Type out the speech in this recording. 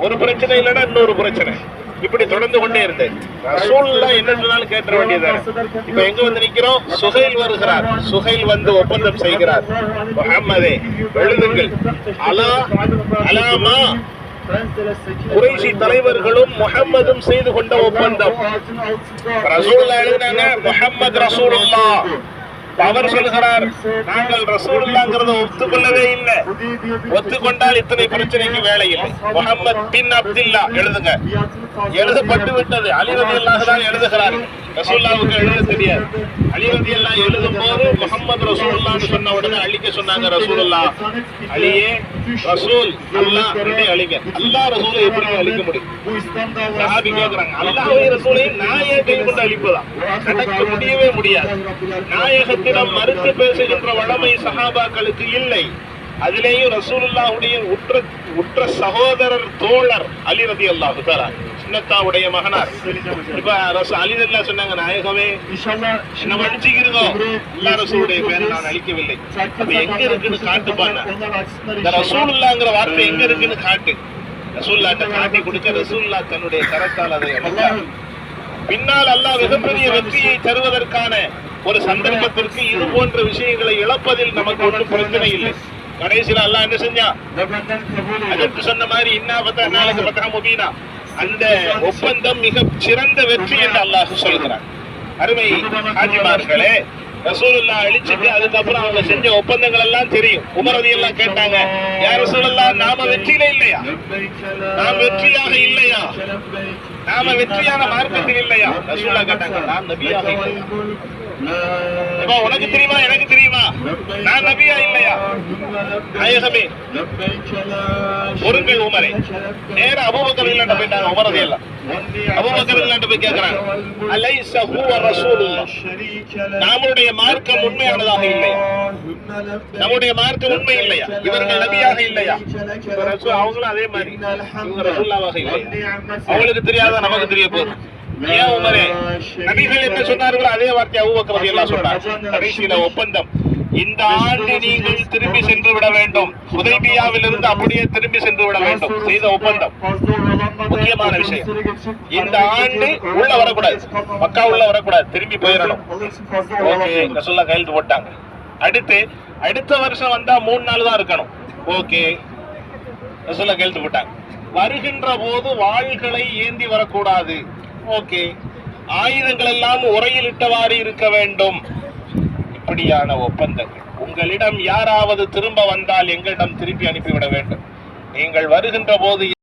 ஒரு பிரச்சனை இல்லைன்னா இன்னொரு பிரச்சனை, இப்படி தொடர்ந்து கொண்டே இருந்தது. ரசூலுல்லாஹ் என்ன சொன்னாலும் கேட்ட வேண்டியதானே. இப்ப எங்க வந்து நிக்கிறோம்? சுஹைல் வருகிறார். சுஹைல் வந்து ஒப்பந்தம் செய்கிறார். முஹம்மதே எழுதுங்கள், அலாமா குறைஷி தலைவர்களும் முஹம்மதும் செய்து கொண்ட ஒப்பந்தம். ரசூலுல்லாஹ் எழுதினாங்க முஹம்மது ரசூலுல்லாஹ். அவர் சொல்கிறார் நாங்கள் ரசூலுல்லாஹ்ங்கறத ஒத்துக்கொள்ளவே இல்லை. ஒத்துக்கொண்டால் இத்தனை பிரச்சனைக்கு வேலை இல்லை. முஹம்மத் பின் அப்துல்லா எழுதுங்க. எழுதப்பட்டு விட்டது. அலி ரலியல்லாஹு தான் எழுதுகிறார். ரசூலுல்லாஹ்வுக்கு எழுத தெரியாது. அலி ரலியல்லாஹு எழுதும் போது முஹம்மது ரசூலுல்லாஹ்னு சொன்ன உடனே அலிக்கு சொன்னாங்க ரசூலுல்லாஹ், அலியே ரசூல் அல்லாஹ் ரெண்டே அலிங்க. அல்லாஹ் ரசூலை எப்படி அழிக்க முடியும்? சஹாபி கேக்குறாங்க, அல்லாஹ்வை ரசூலை நான் ஏன் கை கொண்டு அழிப்பதா? நடக்க முடியவே முடியாது. நாயகத்திடம் மறுத்து பேசுகின்ற வளமை சஹாபாக்களுக்கு இல்லை. அதிலேயும் ரசூலுல்லாஹ்வுடைய உற்ற சகோதரர் தோழர் அலி ரலியல்லாஹு தஆலா சின்னத்தாவுடைய மகனார். இப்ப அலி ரலியல்லாஹு சொன்னாங்க, நாயகமே என்ன மன்னிச்சுக்கிறீங்க, அல்லாஹ் ரசூலுடைய பேரை நான் அழிக்கவில்லை. அது எங்க இருக்குன்னு காட்டுப்பாங்க. இந்த ரசூலுல்லாஹ்ங்கற வார்த்தை எங்க இருக்குன்னு காட்டு. ரசூலுல்லாஹ்ட்ட காட்டி கொடுக்க ரசூலுல்லாஹ் தன்னுடைய கரத்தால் அதை அமைத்தார். பின்னால் அல்லாஹ் மிகப்பெரிய வெற்றியை தருவதற்கான ஒரு சந்தர்ப்பத்திற்கு இது போன்ற விஷயங்களை இழப்பதில் நமக்கு ஒன்றும் பிரச்சனை இல்லை. கடைசியில் அல்லாஹ் என்ன செஞ்சான்? அதற்கு சொன்ன மாதிரி அந்த ஒப்பந்தம் மிக சிறந்த வெற்றி என்று அல்லாஹ் சொல்கிறார். அருமை ஹாஜிமார்களே, ரசூலுல்லாஹ் அழிச்சிட்டு அதுக்கப்புறம் அவங்க செஞ்ச ஒப்பந்தங்கள் எல்லாம் தெரியும். உமர் ரலியல்லாஹு கேட்டாங்க, யா ரசூலுல்லாஹ், நாம வெற்றியில இல்லையா? நாம் வெற்றியாக இல்லையா? நாம வெற்றியான மார்க்கத்தில் இல்லையா? ரசூலுல்லாஹ் கேட்டாங்க, நான் நபியாக இல்லையா? உனக்கு தெரியுமா, எனக்கு தெரியுமா, நான் நபியா இல்லையா? நாயகமே பொருங்கள் உமரே. நேர அபூபக்கர் இல்லாட்ட போயிட்டாங்க. உமர் ரலியல்லாஹு அபூபக்கர் இல்லாட்ட போய் கேக்குறாங்க, அலைஸ ஹுவ ரசூலுல்லாஹ், நம்முடைய மார்க்கம் உண்மையானதாக இல்லையா? நம்முடைய மார்க்கம் உண்மை இல்லையா? இவர்கள் நபியாக இல்லையா? அவங்களும் அதே மாதிரி இவங்க ரசூலுல்லாஹாக இல்லையா? அவங்களுக்கு தெரியாத நமக்கு தெரிய போகுது. ஏன் உமரே, நபிகள் என்ன சொன்னார்களோ அதே வார்த்தை அபூபக்கர் ரலியல்லாஹு சொன்னார். கடைசியில ஒப்பந்தம், இந்த ஆண்டு நீங்கள் திரும்பி சென்று விட வேண்டும். ஹுதைபியாவில் இருந்து அப்படியே திரும்பி சென்று விட வேண்டும். செய்த ஒப்பந்தம் முக்கியமான விஷயம். இந்த ஆண்டு உள்ள வரக்கூடாது, மக்கா உள்ள வரக்கூடாது, திரும்பி போயிடணும். ஓகே, ரசூலுல்லாஹ் கையெழுத்து போட்டாங்க. அடுத்த வருஷம் வந்தா 3 நாள் தான் இருக்கணும். ஓகே, ரசூலுல்லாஹ் கையெழுத்து போட்டாங்க. வருகின்ற போது வாள்களை ஏந்தி வரக்கூடாது. ஓகே, ஆயுதங்கள் எல்லாம் உரையில் இட்டவாறு இருக்க வேண்டும். இப்படியான ஒப்பந்தங்கள். உங்களிடம் யாராவது திரும்ப வந்தால் எங்களிடம் திருப்பி அனுப்பிவிட வேண்டும். நீங்கள் வருகின்ற போது